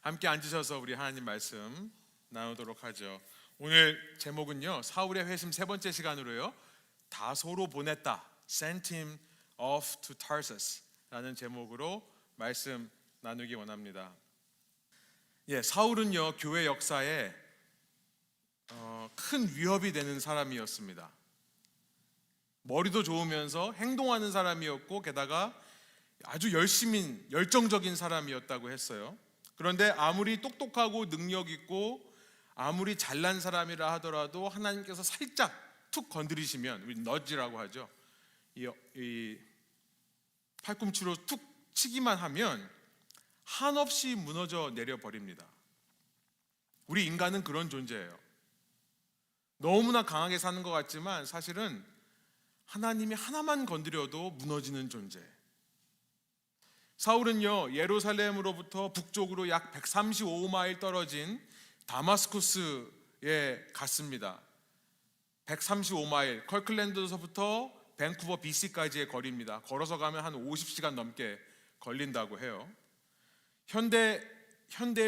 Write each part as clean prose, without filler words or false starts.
함께 앉으셔서 우리 하나님 말씀 나누도록 하죠. 오늘 제목은요, 사울의 회심 세 번째 시간으로요, 다소로 보냈다, Sent him off to Tarsus 라는 제목으로 말씀 나누기 원합니다. 사울은요, 교회 역사에 큰 위협이 되는 사람이었습니다. 머리도 좋으면서 행동하는 사람이었고, 게다가 아주 열정적인 사람이었다고 했어요. 그런데 아무리 똑똑하고 능력 있고 아무리 잘난 사람이라 하더라도 하나님께서 살짝 툭 건드리시면, 우리 너지라고 하죠, 이 팔꿈치로 툭 치기만 하면 한없이 무너져 내려버립니다. 우리 인간은 그런 존재예요. 너무나 강하게 사는 것 같지만 사실은 하나님이 하나만 건드려도 무너지는 존재. 사울은요, 예루살렘으로부터 북쪽으로 약 135마일 떨어진 다마스쿠스에 갔습니다. 135마일, 컬클랜드에서부터 밴쿠버 BC까지의 거리입니다. 걸어서 가면 한 50시간 넘게 걸린다고 해요. 현대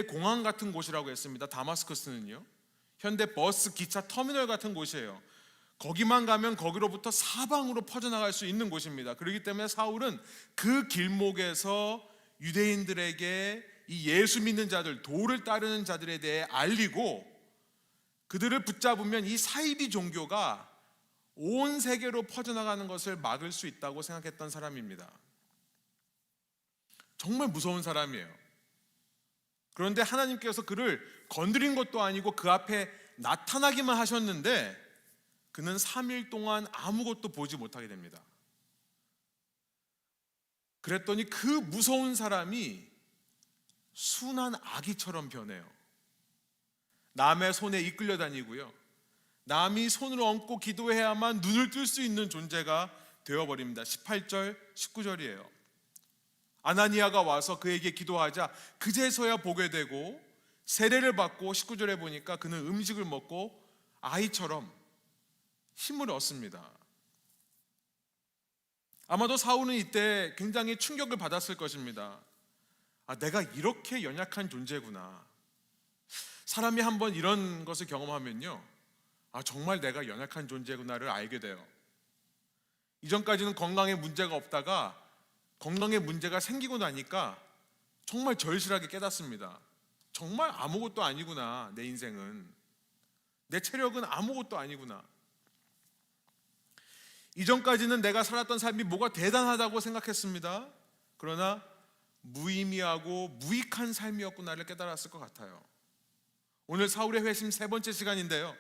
공항 같은 곳이라고 했습니다. 다마스쿠스는요, 현대 버스 기차 터미널 같은 곳이에요. 거기만 가면 거기로부터 사방으로 퍼져나갈 수 있는 곳입니다. 그렇기 때문에 사울은 그 길목에서 유대인들에게 이 예수 믿는 자들, 도를 따르는 자들에 대해 알리고, 그들을 붙잡으면 이 사이비 종교가 온 세계로 퍼져나가는 것을 막을 수 있다고 생각했던 사람입니다. 정말 무서운 사람이에요. 그런데 하나님께서 그를 건드린 것도 아니고 그 앞에 나타나기만 하셨는데 그는 3일 동안 아무것도 보지 못하게 됩니다. 그랬더니 그 무서운 사람이 순한 아기처럼 변해요. 남의 손에 이끌려 다니고요, 남이 손을 얹고 기도해야만 눈을 뜰 수 있는 존재가 되어버립니다. 18절, 19절이에요. 아나니아가 와서 그에게 기도하자 그제서야 보게 되고 세례를 받고, 19절에 보니까 그는 음식을 먹고 아이처럼 힘을 얻습니다. 아마도 사울은 이때 굉장히 충격을 받았을 것입니다. 내가 이렇게 연약한 존재구나. 사람이 한번 이런 것을 경험하면요, 정말 내가 연약한 존재구나를 알게 돼요. 이전까지는 건강에 문제가 없다가 건강에 문제가 생기고 나니까 정말 절실하게 깨닫습니다. 정말 아무것도 아니구나. 내 인생은, 내 체력은 아무것도 아니구나. 이전까지는 내가 살았던 삶이 뭐가 대단하다고 생각했습니다. 그러나 무의미하고 무익한 삶이었구나를 깨달았을 것 같아요. 오늘 사울의 회심 세 번째 시간인데요,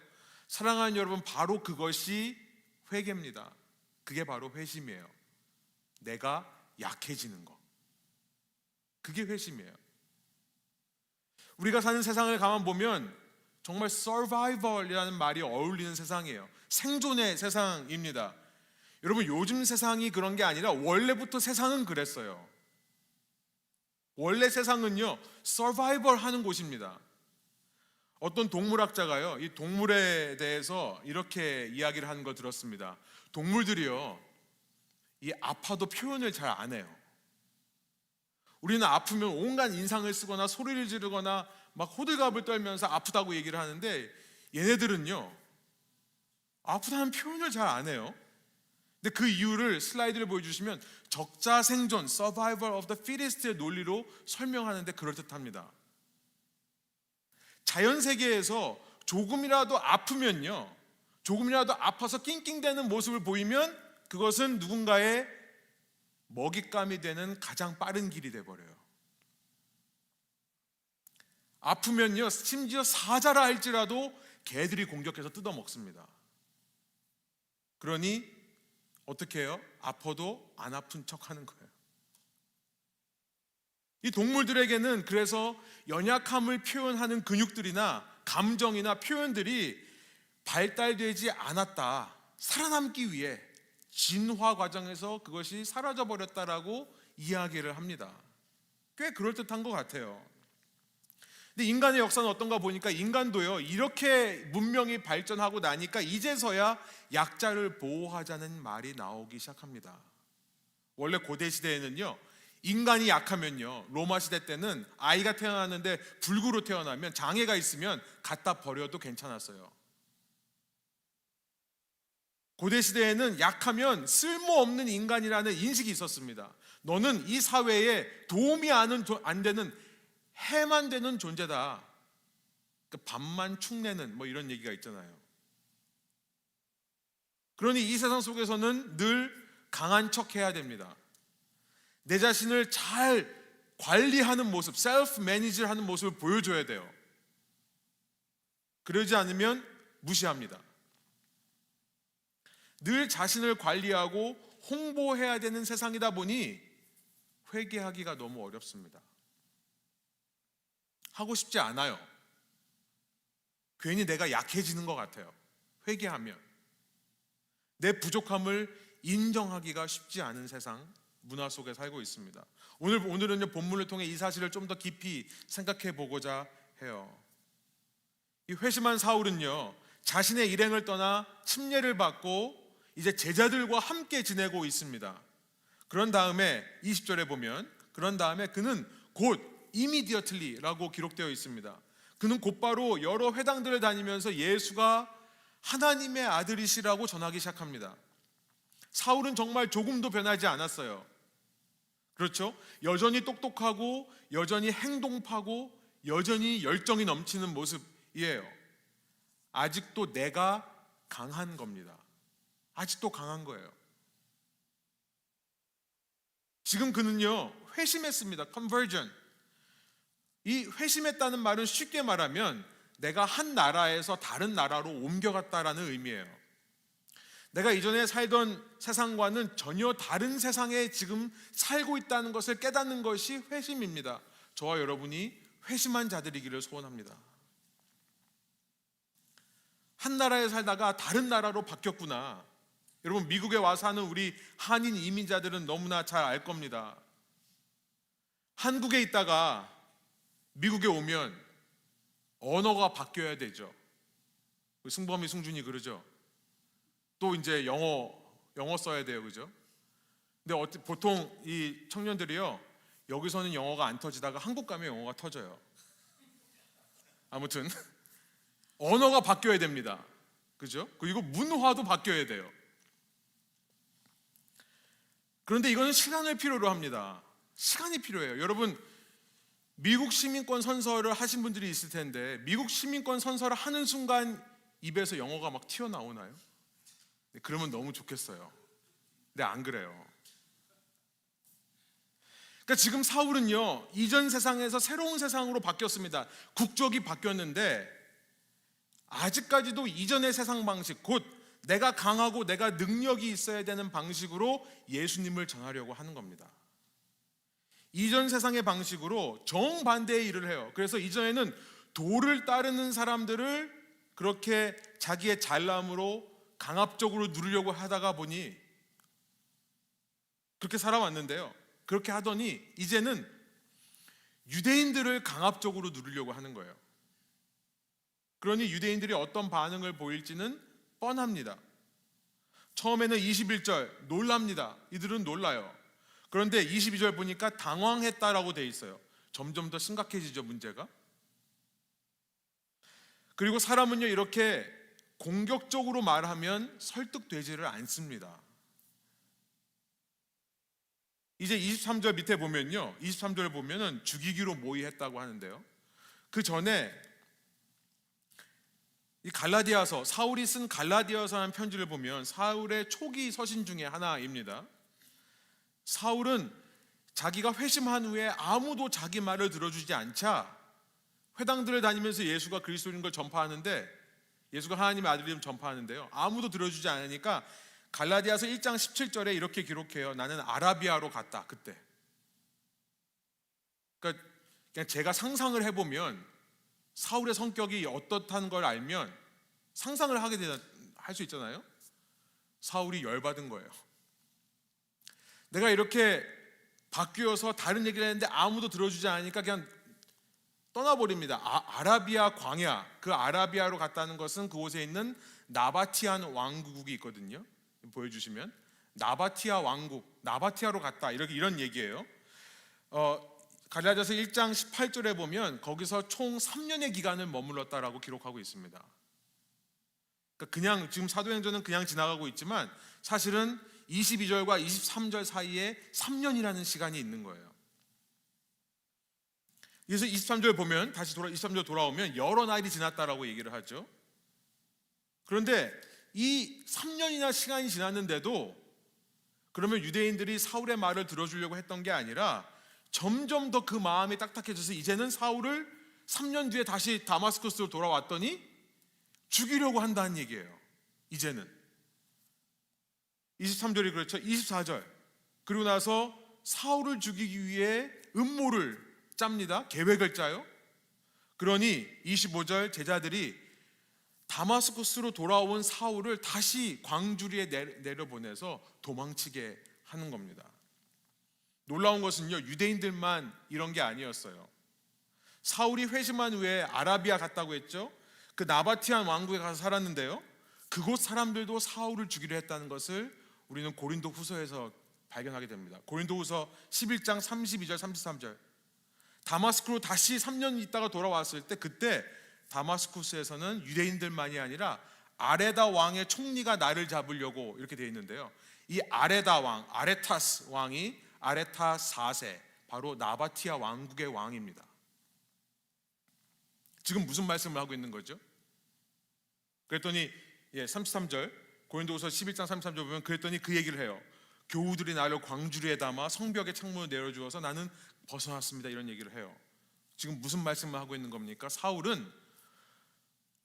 사랑하는 여러분, 바로 그것이 회개입니다. 그게 바로 회심이에요. 내가 약해지는 것, 그게 회심이에요. 우리가 사는 세상을 가만 보면 정말 survival이라는 말이 어울리는 세상이에요. 생존의 세상입니다. 여러분, 요즘 세상이 그런 게 아니라 원래부터 세상은 그랬어요. 원래 세상은요, 서바이벌 하는 곳입니다. 어떤 동물학자가요, 이 동물에 대해서 이렇게 이야기를 하는 걸 들었습니다. 동물들이요, 이 아파도 표현을 잘 안 해요. 우리는 아프면 온갖 인상을 쓰거나 소리를 지르거나 막 호들갑을 떨면서 아프다고 얘기를 하는데, 얘네들은요, 아프다는 표현을 잘 안 해요. 근데 그 이유를 슬라이드를 보여주시면 적자생존, survival of the fittest의 논리로 설명하는데 그럴듯합니다. 자연 세계에서 조금이라도 아프면요, 조금이라도 아파서 낑낑대는 모습을 보이면 그것은 누군가의 먹잇감이 되는 가장 빠른 길이 돼버려요. 아프면요, 심지어 사자라 할지라도 개들이 공격해서 뜯어먹습니다. 그러니 어떻게 해요? 아파도 안 아픈 척 하는 거예요. 이 동물들에게는 그래서 연약함을 표현하는 근육들이나 감정이나 표현들이 발달되지 않았다. 살아남기 위해 진화 과정에서 그것이 사라져 버렸다라고 이야기를 합니다. 꽤 그럴듯한 것 같아요. 근데 인간의 역사는 어떤가 보니까 인간도요, 이렇게 문명이 발전하고 나니까 이제서야 약자를 보호하자는 말이 나오기 시작합니다. 원래 고대 시대에는요, 인간이 약하면요, 로마 시대 때는 아이가 태어났는데 불구로 태어나면, 장애가 있으면 갖다 버려도 괜찮았어요. 고대 시대에는 약하면 쓸모없는 인간이라는 인식이 있었습니다. 너는 이 사회에 도움이 안 되는, 해만 되는 존재다. 밥만 축내는 뭐 이런 얘기가 있잖아요. 그러니 이 세상 속에서는 늘 강한 척 해야 됩니다. 내 자신을 잘 관리하는 모습, 셀프 매니지 하는 모습을 보여줘야 돼요. 그러지 않으면 무시합니다. 늘 자신을 관리하고 홍보해야 되는 세상이다 보니 회개하기가 너무 어렵습니다. 하고 싶지 않아요. 괜히 내가 약해지는 것 같아요. 회개하면 내 부족함을 인정하기가 쉽지 않은 세상, 문화 속에 살고 있습니다. 오늘은요, 본문을 통해 이 사실을 좀 더 깊이 생각해 보고자 해요. 이 회심한 사울은요, 자신의 일행을 떠나 침례를 받고 이제 제자들과 함께 지내고 있습니다. 그런 다음에 20절에 보면, 그런 다음에 그는 곧 immediately라고 기록되어 있습니다. 그는 곧바로 여러 회당들을 다니면서 예수가 하나님의 아들이시라고 전하기 시작합니다. 사울은 정말 조금도 변하지 않았어요. 그렇죠? 여전히 똑똑하고 여전히 행동파고 여전히 열정이 넘치는 모습이에요. 아직도 내가 강한 겁니다. 아직도 강한 거예요. 지금 그는요, 회심했습니다. conversion. 이 회심했다는 말은 쉽게 말하면 내가 한 나라에서 다른 나라로 옮겨갔다라는 의미예요. 내가 이전에 살던 세상과는 전혀 다른 세상에 지금 살고 있다는 것을 깨닫는 것이 회심입니다. 저와 여러분이 회심한 자들이기를 소원합니다. 한 나라에 살다가 다른 나라로 바뀌었구나. 여러분, 미국에 와서 사는 우리 한인 이민자들은 너무나 잘 알 겁니다. 한국에 있다가 미국에 오면 언어가 바뀌어야 되죠. 승범이, 승준이 그러죠. 또 이제 영어 써야 돼요, 그죠? 근데 보통 이 청년들이요, 여기서는 영어가 안 터지다가 한국 가면 영어가 터져요. 아무튼 언어가 바뀌어야 됩니다, 그죠? 그리고 문화도 바뀌어야 돼요. 그런데 이거는 시간을 필요로 합니다. 시간이 필요해요. 여러분, 미국 시민권 선서를 하신 분들이 있을 텐데, 미국 시민권 선서를 하는 순간 입에서 영어가 막 튀어나오나요? 그러면 너무 좋겠어요. 근데 안 그래요. 그러니까 지금 사울은요, 이전 세상에서 새로운 세상으로 바뀌었습니다. 국적이 바뀌었는데 아직까지도 이전의 세상 방식, 곧 내가 강하고 내가 능력이 있어야 되는 방식으로 예수님을 전하려고 하는 겁니다. 이전 세상의 방식으로 정반대의 일을 해요. 그래서 이전에는 도를 따르는 사람들을 그렇게 자기의 잘남으로 강압적으로 누르려고 하다가 보니 그렇게 살아왔는데요, 그렇게 하더니 이제는 유대인들을 강압적으로 누르려고 하는 거예요. 그러니 유대인들이 어떤 반응을 보일지는 뻔합니다. 처음에는 21절 놀랍니다. 이들은 놀라요. 그런데 22절 보니까 당황했다라고 돼 있어요. 점점 더 심각해지죠, 문제가. 그리고 사람은요, 이렇게 공격적으로 말하면 설득되지를 않습니다. 이제 23절 밑에 보면요, 23절 보면은 죽이기로 모의했다고 하는데요, 그 전에 이 갈라디아서, 사울이 쓴 갈라디아서라는 편지를 보면 사울의 초기 서신 중에 하나입니다. 사울은 자기가 회심한 후에 아무도 자기 말을 들어주지 않자 회당들을 다니면서 예수가 그리스도인 걸 전파하는데, 예수가 하나님의 아들임을 전파하는데요, 아무도 들어주지 않으니까 갈라디아서 1장 17절에 이렇게 기록해요. 나는 아라비아로 갔다. 그때. 그러니까 그냥 제가 상상을 해보면 사울의 성격이 어떻다는 걸 알면 상상을 할 수 있잖아요. 사울이 열받은 거예요. 내가 이렇게 바뀌어서 다른 얘기를 했는데 아무도 들어주지 않으니까 그냥 떠나버립니다. 아라비아 광야, 그 아라비아로 갔다는 것은 그곳에 있는 나바티안 왕국이 있거든요. 보여주시면 나바티아 왕국, 나바티아로 갔다, 이런 얘기예요. 갈라디아서 1장 18절에 보면 거기서 총 3년의 기간을 머물렀다라고 기록하고 있습니다. 그러니까 그냥 지금 사도행전은 그냥 지나가고 있지만 사실은 22절과 23절 사이에 3년이라는 시간이 있는 거예요. 그래서 23절 보면 23절 돌아오면 여러 날이 지났다라고 얘기를 하죠. 그런데 이 3년이나 시간이 지났는데도 그러면 유대인들이 사울의 말을 들어주려고 했던 게 아니라 점점 더 그 마음이 딱딱해져서 이제는 사울을 3년 뒤에 다시 다마스커스로 돌아왔더니 죽이려고 한다는 얘기예요. 이제는 23절이 그렇죠. 24절 그리고 나서 사울을 죽이기 위해 음모를 짭니다. 계획을 짜요. 그러니 25절 제자들이 다마스커스로 돌아온 사울을 다시 광주리에 내려보내서 도망치게 하는 겁니다. 놀라운 것은요, 유대인들만 이런 게 아니었어요. 사울이 회심한 후에 아라비아 갔다고 했죠. 그 나바티안 왕국에 가서 살았는데요, 그곳 사람들도 사울을 죽이려 했다는 것을 우리는 고린도 후서에서 발견하게 됩니다. 고린도 후서 11장 32절 33절 다마스크로 다시 3년 있다가 돌아왔을 때 그때 다마스쿠스에서는 유대인들만이 아니라 아레다 왕의 총리가 나를 잡으려고 이렇게 되어 있는데요, 이 아레다 왕, 아레타스 왕이 아레타 4세, 바로 나바티아 왕국의 왕입니다. 지금 무슨 말씀을 하고 있는 거죠? 그랬더니 33절 고린도후서 11장 33절 보면 그랬더니 그 얘기를 해요. 교우들이 나를 광주리에 담아 성벽의 창문을 내려주어서 나는 벗어났습니다. 이런 얘기를 해요. 지금 무슨 말씀을 하고 있는 겁니까? 사울은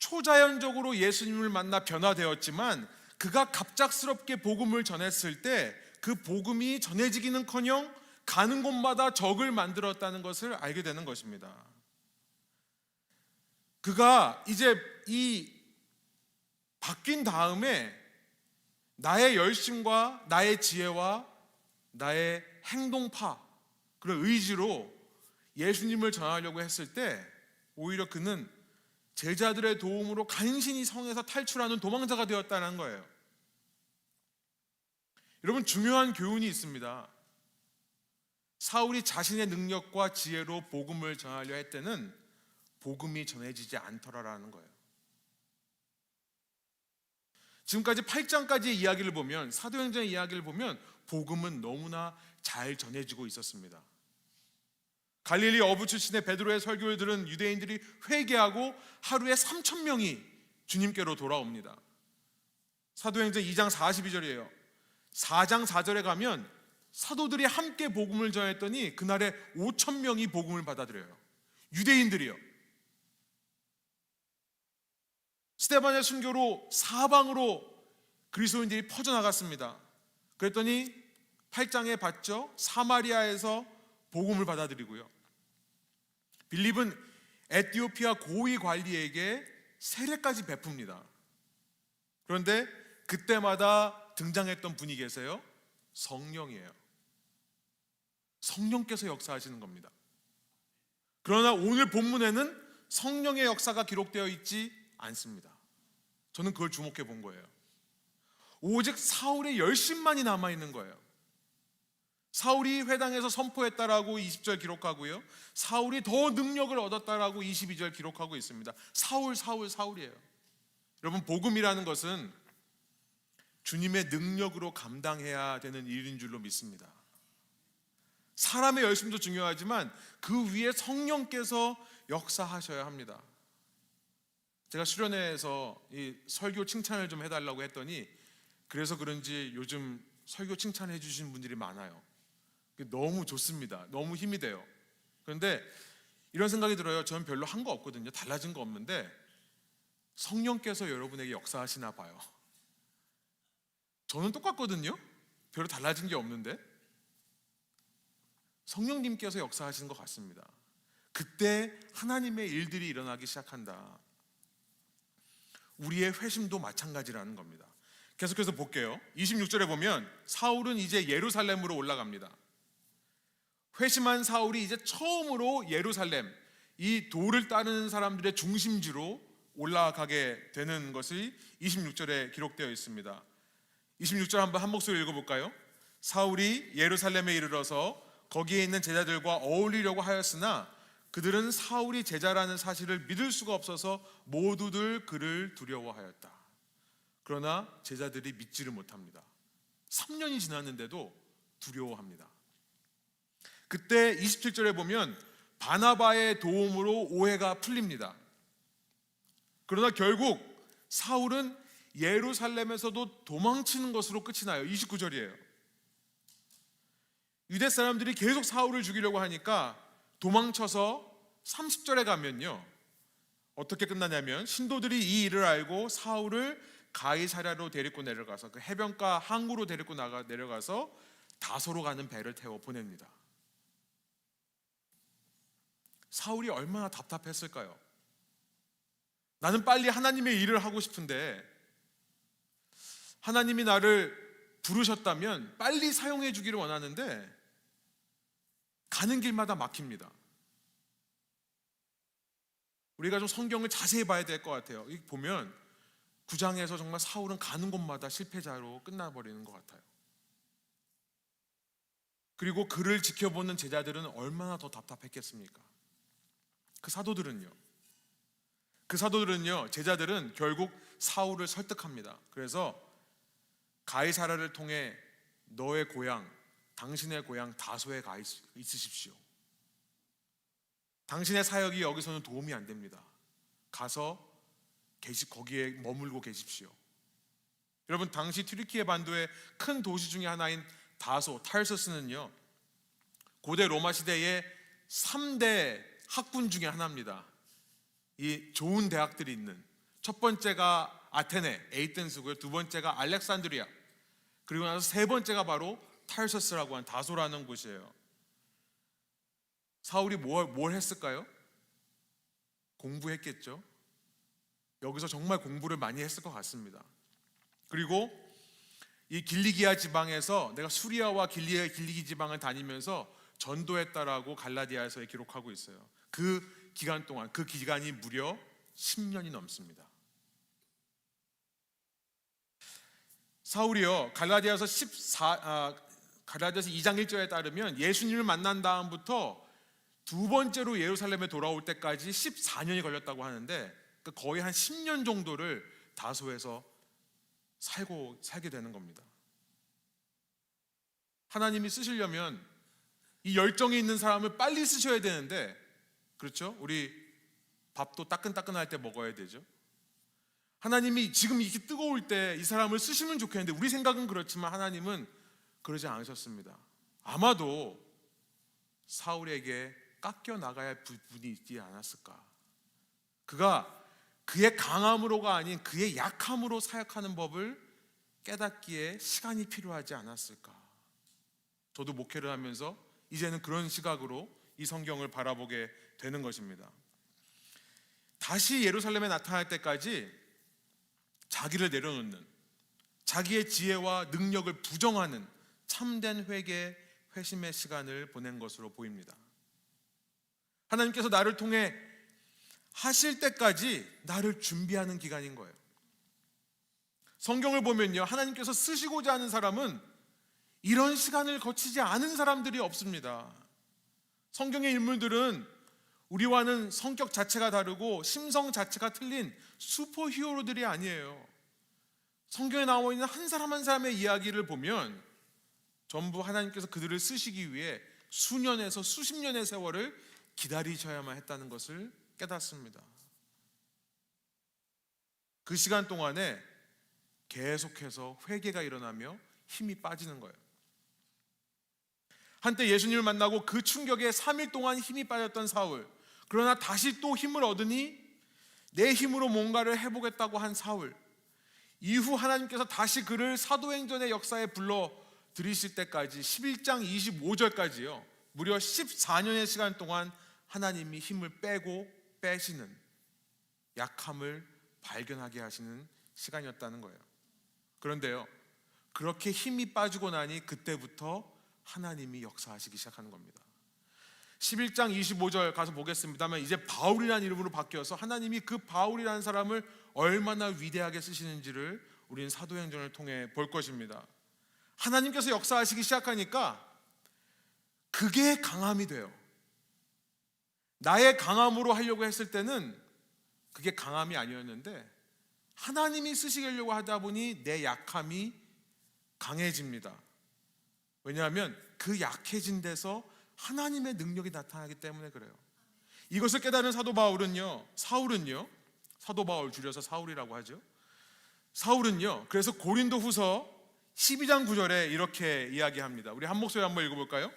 초자연적으로 예수님을 만나 변화되었지만 그가 갑작스럽게 복음을 전했을 때 그 복음이 전해지기는커녕 가는 곳마다 적을 만들었다는 것을 알게 되는 것입니다. 그가 이제 이 바뀐 다음에 나의 열심과 나의 지혜와 나의 행동파, 그런 의지로 예수님을 전하려고 했을 때 오히려 그는 제자들의 도움으로 간신히 성에서 탈출하는 도망자가 되었다는 거예요. 여러분, 중요한 교훈이 있습니다. 사울이 자신의 능력과 지혜로 복음을 전하려 할 때는 복음이 전해지지 않더라라는 거예요. 지금까지 8장까지의 이야기를 보면, 사도행전의 이야기를 보면 복음은 너무나 잘 전해지고 있었습니다. 갈릴리 어부 출신의 베드로의 설교를 들은 유대인들이 회개하고 하루에 3,000명이 주님께로 돌아옵니다. 사도행전 2장 42절이에요. 4장 4절에 가면 사도들이 함께 복음을 전했더니 그날에 5,000명이 복음을 받아들여요. 유대인들이요. 스데반의 순교로 사방으로 그리스도인들이 퍼져나갔습니다. 그랬더니 8장에 봤죠. 사마리아에서 복음을 받아들이고요. 빌립은 에티오피아 고위 관리에게 세례까지 베풉니다. 그런데 그때마다 등장했던 분이 계세요. 성령이에요. 성령께서 역사하시는 겁니다. 그러나 오늘 본문에는 성령의 역사가 기록되어 있지 않습니다. 저는 그걸 주목해 본 거예요. 오직 사울의 열심만이 남아있는 거예요. 사울이 회당에서 선포했다라고 20절 기록하고요, 사울이 더 능력을 얻었다라고 22절 기록하고 있습니다. 사울이에요. 여러분, 복음이라는 것은 주님의 능력으로 감당해야 되는 일인 줄로 믿습니다. 사람의 열심도 중요하지만 그 위에 성령께서 역사하셔야 합니다. 제가 수련회에서 이 설교 칭찬을 좀 해달라고 했더니 그래서 그런지 요즘 설교 칭찬해 주시는 분들이 많아요. 너무 좋습니다. 너무 힘이 돼요. 그런데 이런 생각이 들어요. 저는 별로 한 거 없거든요. 달라진 거 없는데 성령께서 여러분에게 역사하시나 봐요. 저는 똑같거든요. 별로 달라진 게 없는데 성령님께서 역사하시는 것 같습니다. 그때 하나님의 일들이 일어나기 시작한다. 우리의 회심도 마찬가지라는 겁니다. 계속해서 볼게요. 26절에 보면 사울은 이제 예루살렘으로 올라갑니다. 회심한 사울이 이제 처음으로 예루살렘, 이 도를 따르는 사람들의 중심지로 올라가게 되는 것이 26절에 기록되어 있습니다. 26절 한번 한 목소리 읽어볼까요? 사울이 예루살렘에 이르러서 거기에 있는 제자들과 어울리려고 하였으나 그들은 사울이 제자라는 사실을 믿을 수가 없어서 모두들 그를 두려워하였다. 그러나 제자들이 믿지를 못합니다. 3년이 지났는데도 두려워합니다. 그때 27절에 보면 바나바의 도움으로 오해가 풀립니다. 그러나 결국 사울은 예루살렘에서도 도망치는 것으로 끝이 나요. 29절이에요. 유대 사람들이 계속 사울을 죽이려고 하니까 도망쳐서 30절에 가면요, 어떻게 끝나냐면 신도들이 이 일을 알고 사울을 가이사랴로 데리고 내려가서 그 해변가 항구로 데리고 내려가서 다소로 가는 배를 태워 보냅니다. 사울이 얼마나 답답했을까요? 나는 빨리 하나님의 일을 하고 싶은데 하나님이 나를 부르셨다면 빨리 사용해 주기를 원하는데 가는 길마다 막힙니다. 우리가 좀 성경을 자세히 봐야 될 것 같아요. 보면 9장에서 정말 사울은 가는 곳마다 실패자로 끝나버리는 것 같아요. 그리고 그를 지켜보는 제자들은 얼마나 더 답답했겠습니까? 그 사도들은요, 제자들은 결국 사울을 설득합니다. 그래서 가이사랴를 통해 너의 고향, 당신의 고향 다소에 가 있으십시오. 당신의 사역이 여기서는 도움이 안 됩니다. 가서 거기에 머물고 계십시오. 여러분, 당시 튀르키예 반도의 큰 도시 중에 하나인 다소, 타르서스는요, 고대 로마 시대의 3대 학군 중에 하나입니다. 이 좋은 대학들이 있는, 첫 번째가 아테네, 에이덴스고요. 두 번째가 알렉산드리아, 그리고 나서 세 번째가 바로 타르서스라고 하는 다소라는 곳이에요. 사울이 뭘 했을까요? 공부했겠죠. 여기서 정말 공부를 많이 했을 것 같습니다. 그리고 이 길리기아 지방에서 내가 수리아와 길리기 지방을 다니면서 전도했다라고 갈라디아에서 기록하고 있어요. 그 기간이 무려 10년이 넘습니다. 사울이요, 갈라디아서 2장 1절에 따르면 예수님을 만난 다음부터 두 번째로 예루살렘에 돌아올 때까지 14년이 걸렸다고 하는데 거의 한 10년 정도를 다소에서 살게 되는 겁니다. 하나님이 쓰시려면 이 열정이 있는 사람을 빨리 쓰셔야 되는데, 그렇죠? 우리 밥도 따끈따끈할 때 먹어야 되죠. 하나님이 지금 이렇게 뜨거울 때 이 사람을 쓰시면 좋겠는데 우리 생각은 그렇지만 하나님은 그러지 않으셨습니다. 아마도 사울에게 깎여 나가야 할 부분이 있지 않았을까. 그가 그의 강함으로가 아닌 그의 약함으로 사역하는 법을 깨닫기에 시간이 필요하지 않았을까. 저도 목회를 하면서 이제는 그런 시각으로 이 성경을 바라보게 되는 것입니다. 다시 예루살렘에 나타날 때까지 자기를 내려놓는, 자기의 지혜와 능력을 부정하는 참된 회심의 시간을 보낸 것으로 보입니다. 하나님께서 나를 통해 하실 때까지 나를 준비하는 기간인 거예요. 성경을 보면요, 하나님께서 쓰시고자 하는 사람은 이런 시간을 거치지 않은 사람들이 없습니다. 성경의 인물들은 우리와는 성격 자체가 다르고 심성 자체가 틀린 슈퍼 히어로들이 아니에요. 성경에 나와 있는 한 사람 한 사람의 이야기를 보면 전부 하나님께서 그들을 쓰시기 위해 수년에서 수십 년의 세월을 기다리셔야만 했다는 것을 깨닫습니다. 그 시간 동안에 계속해서 회개가 일어나며 힘이 빠지는 거예요. 한때 예수님을 만나고 그 충격에 3일 동안 힘이 빠졌던 사울, 그러나 다시 또 힘을 얻으니 내 힘으로 뭔가를 해보겠다고 한 사울, 이후 하나님께서 다시 그를 사도행전의 역사에 불러 들이실 때까지 11장 25절까지요 무려 14년의 시간 동안 하나님이 힘을 빼시는, 약함을 발견하게 하시는 시간이었다는 거예요. 그런데요, 그렇게 힘이 빠지고 나니 그때부터 하나님이 역사하시기 시작하는 겁니다. 11장 25절 가서 보겠습니다만, 이제 바울이라는 이름으로 바뀌어서 하나님이 그 바울이라는 사람을 얼마나 위대하게 쓰시는지를 우리는 사도행전을 통해 볼 것입니다. 하나님께서 역사하시기 시작하니까 그게 강함이 돼요. 나의 강함으로 하려고 했을 때는 그게 강함이 아니었는데 하나님이 쓰시려고 하다 보니 내 약함이 강해집니다. 왜냐하면 그 약해진 데서 하나님의 능력이 나타나기 때문에 그래요. 이것을 깨달은 사도 바울은요, 사도 바울 줄여서 사울이라고 하죠. 사울은요, 그래서 고린도 후서 12장 9절에 이렇게 이야기합니다. 우리 한 목소리 한번 읽어볼까요?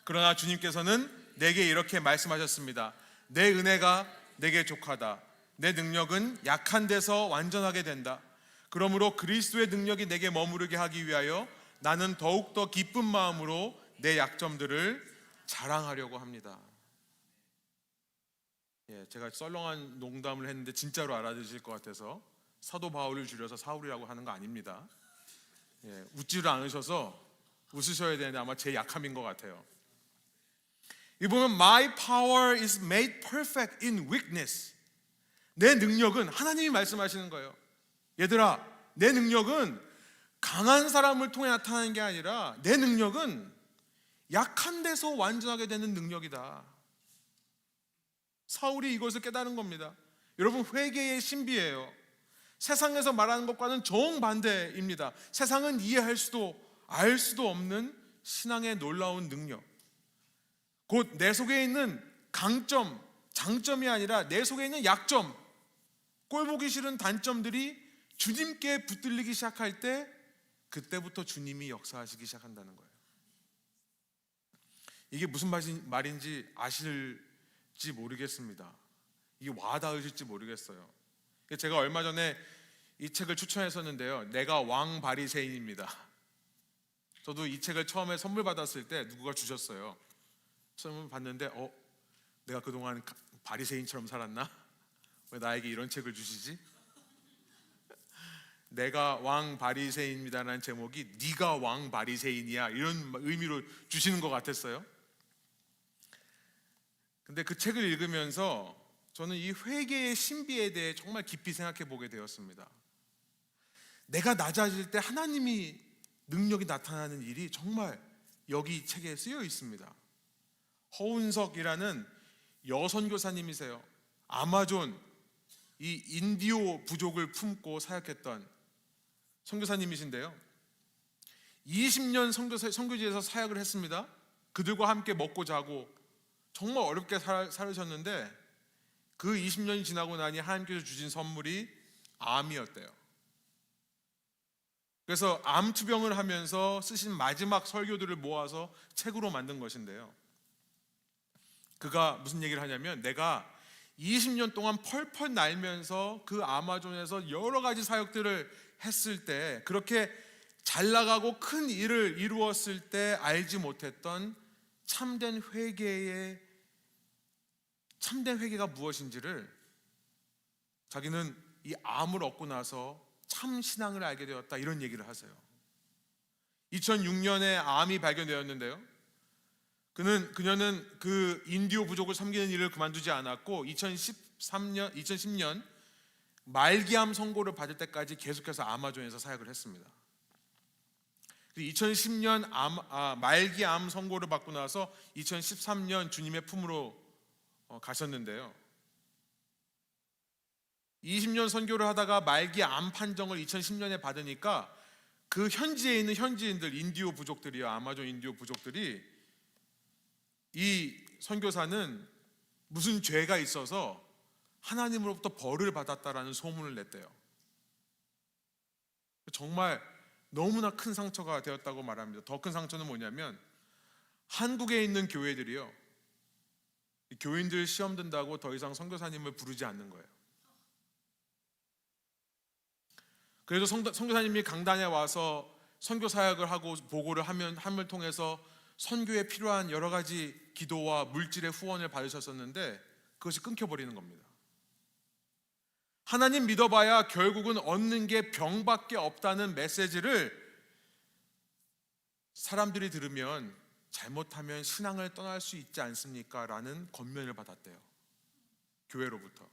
그러나 주님께서는 내게 이렇게 말씀하셨습니다. 내 은혜가 내게 족하다. 내 능력은 약한 데서 완전하게 된다. 그러므로 그리스도의 능력이 내게 머무르게 하기 위하여 나는 더욱더 기쁜 마음으로 내 약점들을 자랑하려고 합니다. 제가 썰렁한 농담을 했는데 진짜로 알아들으실 것 같아서 사도 바울을 줄여서 사울이라고 하는 거 아닙니다. 웃지를 않으셔서 웃으셔야 되는데 아마 제 약함인 것 같아요. 이 보면 My power is made perfect in weakness. 내 능력은, 하나님이 말씀하시는 거예요. 얘들아, 내 능력은 강한 사람을 통해 나타나는 게 아니라 내 능력은 약한 데서 완전하게 되는 능력이다. 사울이 이것을 깨달은 겁니다. 여러분, 회개의 신비예요. 세상에서 말하는 것과는 정반대입니다. 세상은 이해할 수도 알 수도 없는 신앙의 놀라운 능력, 곧 내 속에 있는 강점, 장점이 아니라 내 속에 있는 약점, 꼴보기 싫은 단점들이 주님께 붙들리기 시작할 때 그때부터 주님이 역사하시기 시작한다는 거예요. 이게 무슨 말인지 아실지 모르겠습니다. 이게 와닿으실지 모르겠어요. 제가 얼마 전에 이 책을 추천했었는데요, 내가 왕 바리새인입니다. 저도 이 책을 처음에 선물 받았을 때 누구가 주셨어요. 선물 받는데 내가 그동안 바리새인처럼 살았나? 왜 나에게 이런 책을 주시지? 내가 왕 바리새인입니다라는 제목이 네가 왕 바리새인이야 이런 의미로 주시는 것 같았어요. 근데 그 책을 읽으면서 저는 이 회개의 신비에 대해 정말 깊이 생각해 보게 되었습니다. 내가 낮아질 때 하나님이 능력이 나타나는 일이 정말 여기 책에 쓰여 있습니다. 허운석이라는 여선교사님이세요. 아마존 이 인디오 부족을 품고 사역했던 선교사님이신데요, 20년 선교지에서 사역을 했습니다. 그들과 함께 먹고 자고 정말 어렵게 살으셨는데 그 20년이 지나고 나니 하나님께서 주신 선물이 암이었대요. 그래서 암 투병을 하면서 쓰신 마지막 설교들을 모아서 책으로 만든 것인데요, 그가 무슨 얘기를 하냐면, 내가 20년 동안 펄펄 날면서 그 아마존에서 여러 가지 사역들을 했을 때, 그렇게 잘 나가고 큰 일을 이루었을 때 알지 못했던 참된 회개가 무엇인지를 자기는 이 암을 얻고 나서 참 신앙을 알게 되었다, 이런 얘기를 하세요. 2006년에 암이 발견되었는데요, 그녀는 그 인디오 부족을 섬기는 일을 그만두지 않았고 2010년 말기암 선고를 받을 때까지 계속해서 아마존에서 사역을 했습니다. 2010년 말기암 선고를 받고 나서 2013년 주님의 품으로 가셨는데요, 20년 선교를 하다가 말기암 판정을 2010년에 받으니까 그 현지에 있는 현지인들, 인디오 부족들이요, 아마존 인디오 부족들이 이 선교사는 무슨 죄가 있어서 하나님으로부터 벌을 받았다라는 소문을 냈대요. 정말 너무나 큰 상처가 되었다고 말합니다. 더 큰 상처는 뭐냐면, 한국에 있는 교회들이요, 교인들 시험 든다고 더 이상 선교사님을 부르지 않는 거예요. 그래서 선교사님이 강단에 와서 선교 사역을 하고 보고를 함을 통해서 선교에 필요한 여러 가지 기도와 물질의 후원을 받으셨었는데 그것이 끊겨버리는 겁니다. 하나님 믿어봐야 결국은 얻는 게 병밖에 없다는 메시지를 사람들이 들으면 잘못하면 신앙을 떠날 수 있지 않습니까? 라는 권면을 받았대요, 교회로부터.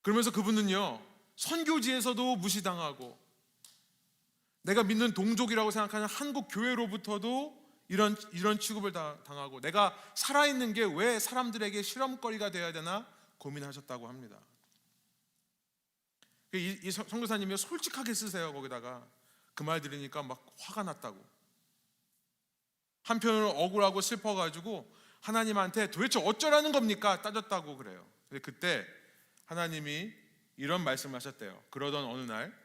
그러면서 그분은요, 선교지에서도 무시당하고 내가 믿는 동족이라고 생각하는 한국 교회로부터도 이런 취급을 당하고, 내가 살아있는 게 왜 사람들에게 실험거리가 되어야 되나 고민하셨다고 합니다. 이 선교사님이 솔직하게 쓰세요. 거기다가 그 말 들으니까 막 화가 났다고. 한편으로 억울하고 슬퍼가지고 하나님한테 도대체 어쩌라는 겁니까? 따졌다고 그래요. 근데 그때 하나님이 이런 말씀을 하셨대요. 그러던 어느 날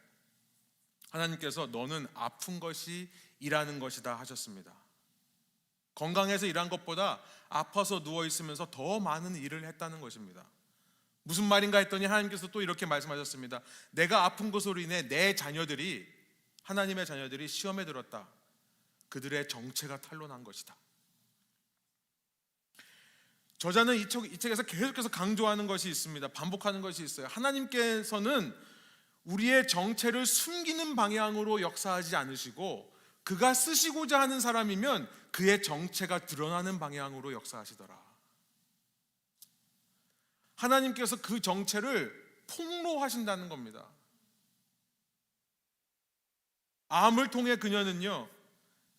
하나님께서 너는 아픈 것이 일하는 것이다 하셨습니다. 건강해서 일한 것보다 아파서 누워있으면서 더 많은 일을 했다는 것입니다. 무슨 말인가 했더니 하나님께서 또 이렇게 말씀하셨습니다. 내가 아픈 것으로 인해 내 자녀들이, 하나님의 자녀들이 시험에 들었다. 그들의 정체가 탄로난 것이다. 저자는 이 책에서 계속해서 강조하는 것이 있습니다. 반복하는 것이 있어요. 하나님께서는 우리의 정체를 숨기는 방향으로 역사하지 않으시고, 그가 쓰시고자 하는 사람이면 그의 정체가 드러나는 방향으로 역사하시더라. 하나님께서 그 정체를 폭로하신다는 겁니다. 암을 통해 그녀는요,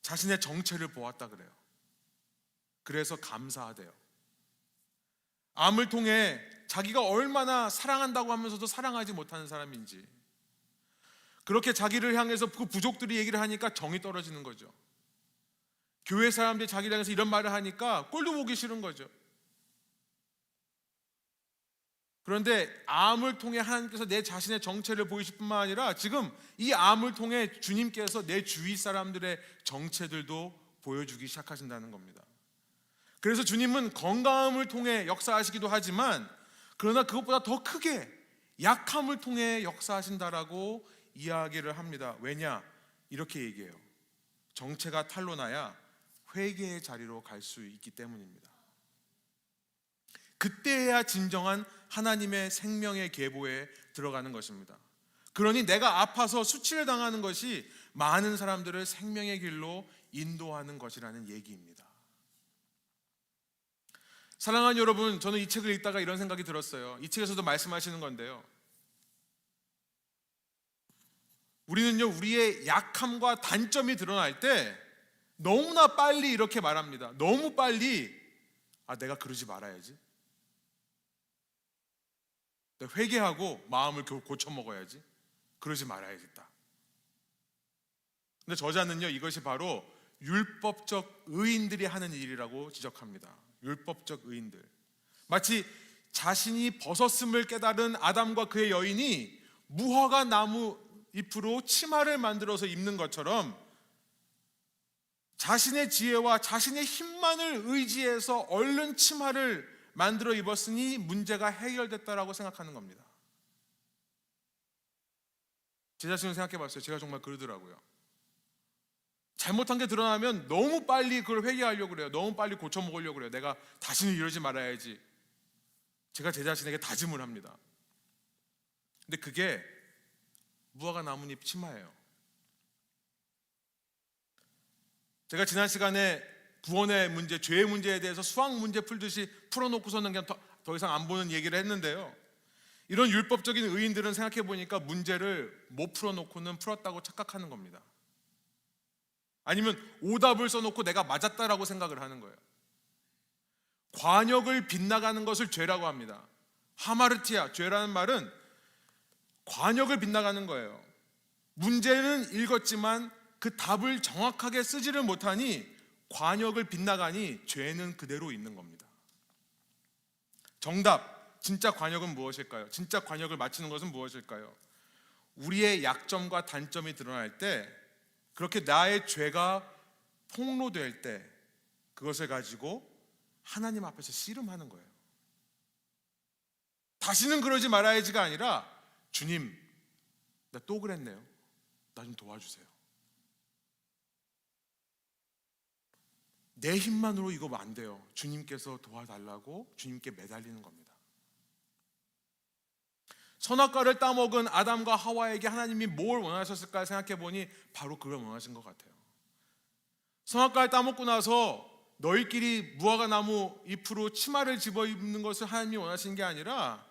자신의 정체를 보았다 그래요. 그래서 감사하대요. 암을 통해 자기가 얼마나 사랑한다고 하면서도 사랑하지 못하는 사람인지, 그렇게 자기를 향해서 그 부족들이 얘기를 하니까 정이 떨어지는 거죠. 교회 사람들이 자기를 향해서 이런 말을 하니까 꼴도 보기 싫은 거죠. 그런데 암을 통해 하나님께서 내 자신의 정체를 보이실 뿐만 아니라 지금 이 암을 통해 주님께서 내 주위 사람들의 정체들도 보여주기 시작하신다는 겁니다. 그래서 주님은 건강함을 통해 역사하시기도 하지만, 그러나 그것보다 더 크게 약함을 통해 역사하신다라고 이야기를 합니다. 왜냐? 이렇게 얘기해요. 정체가 탄로나야 회개의 자리로 갈 수 있기 때문입니다. 그때야 진정한 하나님의 생명의 계보에 들어가는 것입니다. 그러니 내가 아파서 수치를 당하는 것이 많은 사람들을 생명의 길로 인도하는 것이라는 얘기입니다. 사랑하는 여러분, 저는 이 책을 읽다가 이런 생각이 들었어요. 이 책에서도 말씀하시는 건데요, 우리는요, 우리의 약함과 단점이 드러날 때 너무나 빨리 이렇게 말합니다. 너무 빨리 내가 그러지 말아야지, 내가 회개하고 마음을 고쳐 먹어야지, 그러지 말아야겠다. 근데 저자는요, 이것이 바로 율법적 의인들이 하는 일이라고 지적합니다. 율법적 의인들, 마치 자신이 벗었음을 깨달은 아담과 그의 여인이 무화과 나무 잎으로 치마를 만들어서 입는 것처럼 자신의 지혜와 자신의 힘만을 의지해서 얼른 치마를 만들어 입었으니 문제가 해결됐다라고 생각하는 겁니다. 제 자신을 생각해 봤어요. 제가 정말 그러더라고요. 잘못한 게 드러나면 너무 빨리 그걸 회개하려고 그래요. 너무 빨리 고쳐 먹으려고 그래요. 내가 다시는 이러지 말아야지, 제가 제 자신에게 다짐을 합니다. 근데 그게 무화과 나뭇잎 치마예요. 제가 지난 시간에 구원의 문제, 죄의 문제에 대해서 수학 문제 풀듯이 풀어놓고서는 그냥 더 이상 안 보는 얘기를 했는데요, 이런 율법적인 의인들은 생각해 보니까 문제를 못 풀어놓고는 풀었다고 착각하는 겁니다. 아니면 오답을 써놓고 내가 맞았다라고 생각을 하는 거예요. 관역을 빗나가는 것을 죄라고 합니다. 하마르티아, 죄라는 말은 관역을 빗나가는 거예요. 문제는 읽었지만 그 답을 정확하게 쓰지를 못하니 관역을 빗나가니 죄는 그대로 있는 겁니다. 정답, 진짜 관역은 무엇일까요? 진짜 관역을 맞추는 것은 무엇일까요? 우리의 약점과 단점이 드러날 때, 그렇게 나의 죄가 폭로될 때 그것을 가지고 하나님 앞에서 씨름하는 거예요. 다시는 그러지 말아야지가 아니라, 주님, 나 또 그랬네요, 나 좀 도와주세요. 내 힘만으로 이거 안 돼요, 주님께서 도와달라고 주님께 매달리는 겁니다. 선악과를 따먹은 아담과 하와에게 하나님이 뭘 원하셨을까 생각해 보니 바로 그걸 원하신 것 같아요. 선악과를 따먹고 나서 너희끼리 무화과 나무 잎으로 치마를 집어 입는 것을 하나님이 원하신 게 아니라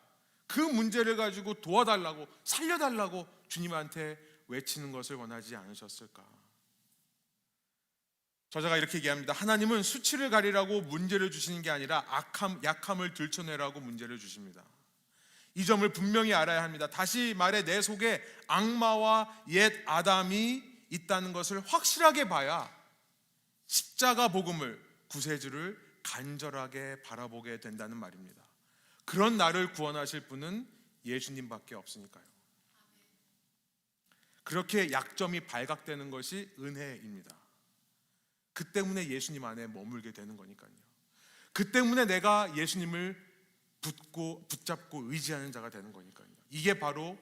그 문제를 가지고 도와달라고, 살려달라고 주님한테 외치는 것을 원하지 않으셨을까? 저자가 이렇게 얘기합니다. 하나님은 수치를 가리라고 문제를 주시는 게 아니라 약함을 들춰내라고 문제를 주십니다. 이 점을 분명히 알아야 합니다. 다시 말해 내 속에 악마와 옛 아담이 있다는 것을 확실하게 봐야 십자가 복음을, 구세주를 간절하게 바라보게 된다는 말입니다. 그런 나를 구원하실 분은 예수님밖에 없으니까요. 그렇게 약점이 발각되는 것이 은혜입니다. 그 때문에 예수님 안에 머물게 되는 거니까요. 그 때문에 내가 예수님을 붙잡고 의지하는 자가 되는 거니까요. 이게 바로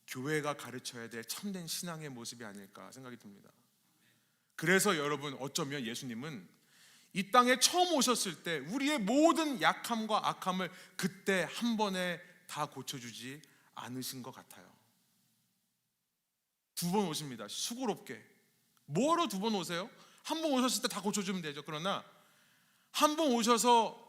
교회가 가르쳐야 될 참된 신앙의 모습이 아닐까 생각이 듭니다. 그래서 여러분, 어쩌면 예수님은 이 땅에 처음 오셨을 때 우리의 모든 약함과 악함을 그때 한 번에 다 고쳐주지 않으신 것 같아요. 두 번 오십니다. 수고롭게. 뭐로 두 번 오세요? 한 번 오셨을 때 다 고쳐주면 되죠. 그러나 한 번 오셔서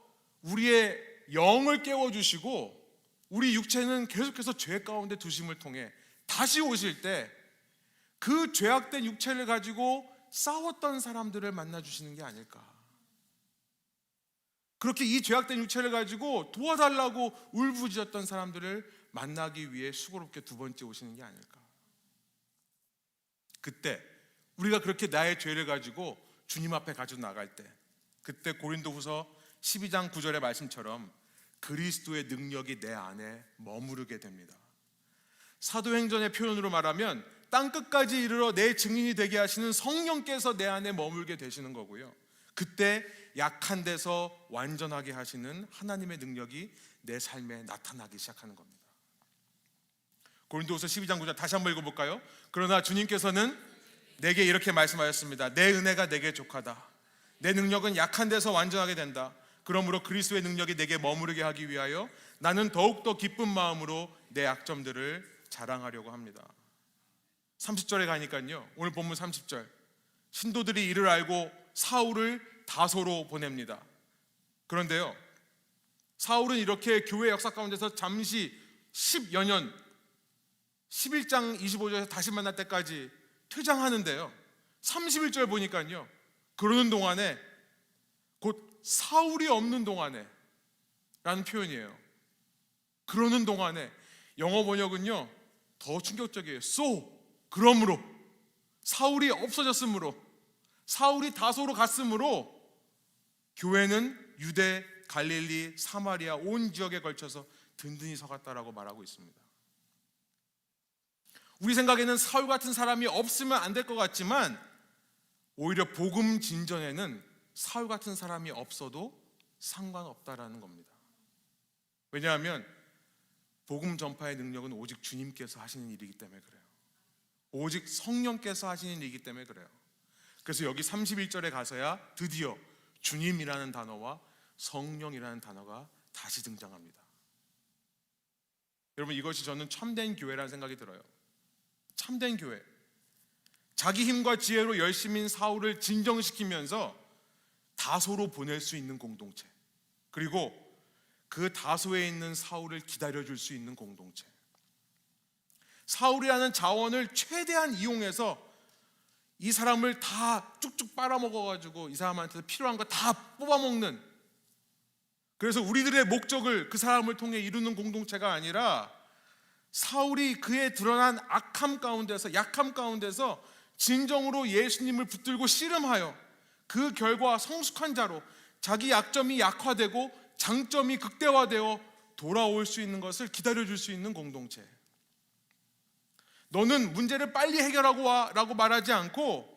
우리의 영을 깨워주시고 우리 육체는 계속해서 죄 가운데 두심을 통해 다시 오실 때 그 죄악된 육체를 가지고 싸웠던 사람들을 만나주시는 게 아닐까. 그렇게 이 죄악된 육체를 가지고 도와달라고 울부짖었던 사람들을 만나기 위해 수고롭게 두 번째 오시는 게 아닐까. 그때 우리가 그렇게 나의 죄를 가지고 주님 앞에 가지고 나갈 때, 그때 고린도후서 12장 9절의 말씀처럼 그리스도의 능력이 내 안에 머무르게 됩니다. 사도행전의 표현으로 말하면 땅끝까지 이르러 내 증인이 되게 하시는 성령께서 내 안에 머물게 되시는 거고요. 그때 약한 데서 완전하게 하시는 하나님의 능력이 내 삶에 나타나기 시작하는 겁니다. 고린도후서 12장 9절 다시 한번 읽어볼까요? 그러나 주님께서는 내게 이렇게 말씀하셨습니다. 내 은혜가 내게 족하다. 내 능력은 약한 데서 완전하게 된다. 그러므로 그리스도의 능력이 내게 머무르게 하기 위하여 나는 더욱더 기쁜 마음으로 내 약점들을 자랑하려고 합니다. 30절에 가니까요, 오늘 본문 30절, 신도들이 이를 알고 사울을 다소로 보냅니다. 그런데요, 사울은 이렇게 교회 역사 가운데서 잠시 10여 년, 11장 25절에서 다시 만날 때까지 퇴장하는데요, 31절 보니까요, 그러는 동안에, 곧 사울이 없는 동안에 라는 표현이에요. 그러는 동안에, 영어 번역은요 더 충격적이에요. 그러므로, 사울이 없어졌으므로, 사울이 다소로 갔으므로 교회는 유대, 갈릴리, 사마리아 온 지역에 걸쳐서 든든히 서갔다라고 말하고 있습니다. 우리 생각에는 사울 같은 사람이 없으면 안 될 것 같지만 오히려 복음 진전에는 사울 같은 사람이 없어도 상관없다라는 겁니다. 왜냐하면 복음 전파의 능력은 오직 주님께서 하시는 일이기 때문에 그래요. 오직 성령께서 하시는 일이기 때문에 그래요. 그래서 여기 31절에 가서야 드디어 주님이라는 단어와 성령이라는 단어가 다시 등장합니다. 여러분, 이것이 저는 참된 교회라는 생각이 들어요. 참된 교회, 자기 힘과 지혜로 열심인 사울을 진정시키면서 다소로 보낼 수 있는 공동체, 그리고 그 다소에 있는 사울을 기다려줄 수 있는 공동체, 사울이라는 자원을 최대한 이용해서 이 사람을 다 쭉쭉 빨아먹어가지고 이 사람한테 필요한 거 다 뽑아먹는, 그래서 우리들의 목적을 그 사람을 통해 이루는 공동체가 아니라 사울이 그의 드러난 악함 가운데서, 약함 가운데서 진정으로 예수님을 붙들고 씨름하여 그 결과 성숙한 자로 자기 약점이 약화되고 장점이 극대화되어 돌아올 수 있는 것을 기다려줄 수 있는 공동체. 너는 문제를 빨리 해결하고 와 라고 말하지 않고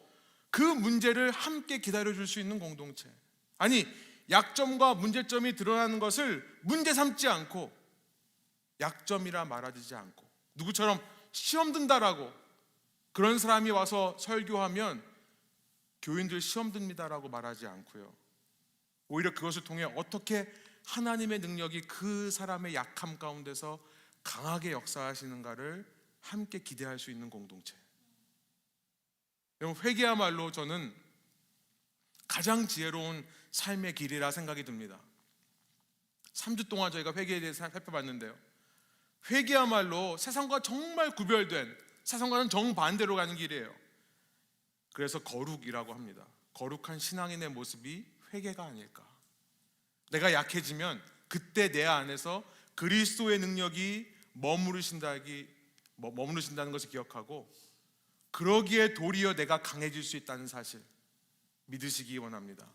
그 문제를 함께 기다려줄 수 있는 공동체. 아니, 약점과 문제점이 드러나는 것을 문제 삼지 않고 약점이라 말하지 않고, 누구처럼 시험 든다라고 그런 사람이 와서 설교하면 교인들 시험 듭니다라고 말하지 않고요, 오히려 그것을 통해 어떻게 하나님의 능력이 그 사람의 약함 가운데서 강하게 역사하시는가를 함께 기대할 수 있는 공동체. 여러분, 회개야말로 저는 가장 지혜로운 삶의 길이라 생각이 듭니다. 3주 동안 저희가 회개에 대해서 살펴봤는데요, 회개야말로 세상과 정말 구별된 세상과는 정반대로 가는 길이에요. 그래서 거룩이라고 합니다. 거룩한 신앙인의 모습이 회개가 아닐까. 내가 약해지면 그때 내 안에서 그리스도의 능력이 머무르신다는 것을 기억하고, 그러기에 도리어 내가 강해질 수 있다는 사실 믿으시기 원합니다.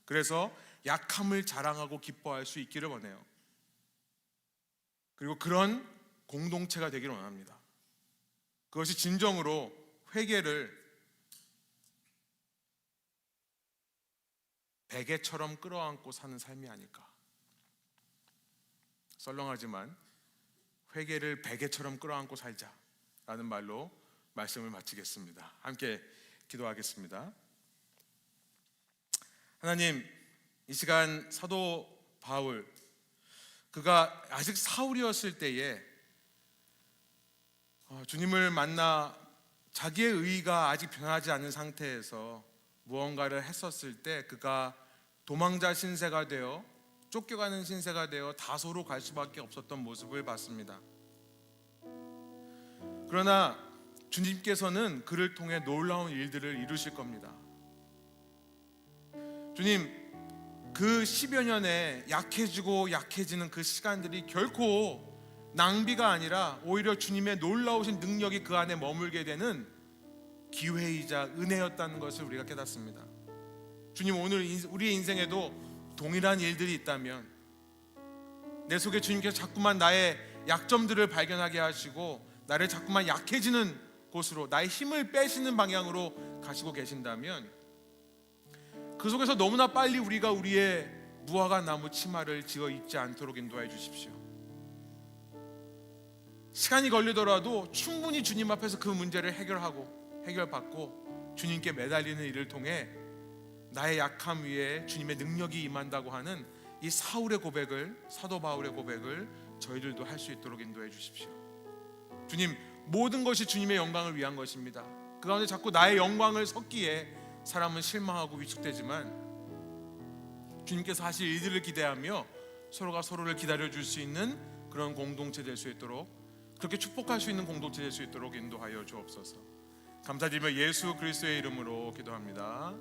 그래서 약함을 자랑하고 기뻐할 수 있기를 원해요. 그리고 그런 공동체가 되기를 원합니다. 그것이 진정으로 회개를 베개처럼 끌어안고 사는 삶이 아닐까. 썰렁하지만 회개를 베개처럼 끌어안고 살자라는 말로 말씀을 마치겠습니다. 함께 기도하겠습니다. 하나님, 이 시간 사도 바울, 그가 아직 사울이었을 때에 주님을 만나 자기의 의의가 아직 변하지 않은 상태에서 무언가를 했었을 때 그가 도망자 신세가 되어 쫓겨가는 신세가 되어 다소로 갈 수밖에 없었던 모습을 봤습니다. 그러나 주님께서는 그를 통해 놀라운 일들을 이루실 겁니다. 주님, 그 10여 년에 약해지고 약해지는 그 시간들이 결코 낭비가 아니라 오히려 주님의 놀라우신 능력이 그 안에 머물게 되는 기회이자 은혜였다는 것을 우리가 깨닫습니다. 주님, 오늘 우리의 인생에도 동일한 일들이 있다면 내 속에 주님께서 자꾸만 나의 약점들을 발견하게 하시고 나를 자꾸만 약해지는 곳으로, 나의 힘을 빼시는 방향으로 가시고 계신다면 그 속에서 너무나 빨리 우리가 우리의 무화과 나무 치마를 지어 입지 않도록 인도해 주십시오. 시간이 걸리더라도 충분히 주님 앞에서 그 문제를 해결받고 주님께 매달리는 일을 통해 나의 약함 위에 주님의 능력이 임한다고 하는 이 사울의 고백을, 사도 바울의 고백을 저희들도 할 수 있도록 인도해 주십시오. 주님, 모든 것이 주님의 영광을 위한 것입니다. 그 가운데 자꾸 나의 영광을 섞기에 사람은 실망하고 위축되지만 주님께서 하실 일들을 기대하며 서로가 서로를 기다려줄 수 있는 그런 공동체 될 수 있도록, 그렇게 축복할 수 있는 공동체 될 수 있도록 인도하여 주옵소서. 감사드리며 예수 그리스도의 이름으로 기도합니다.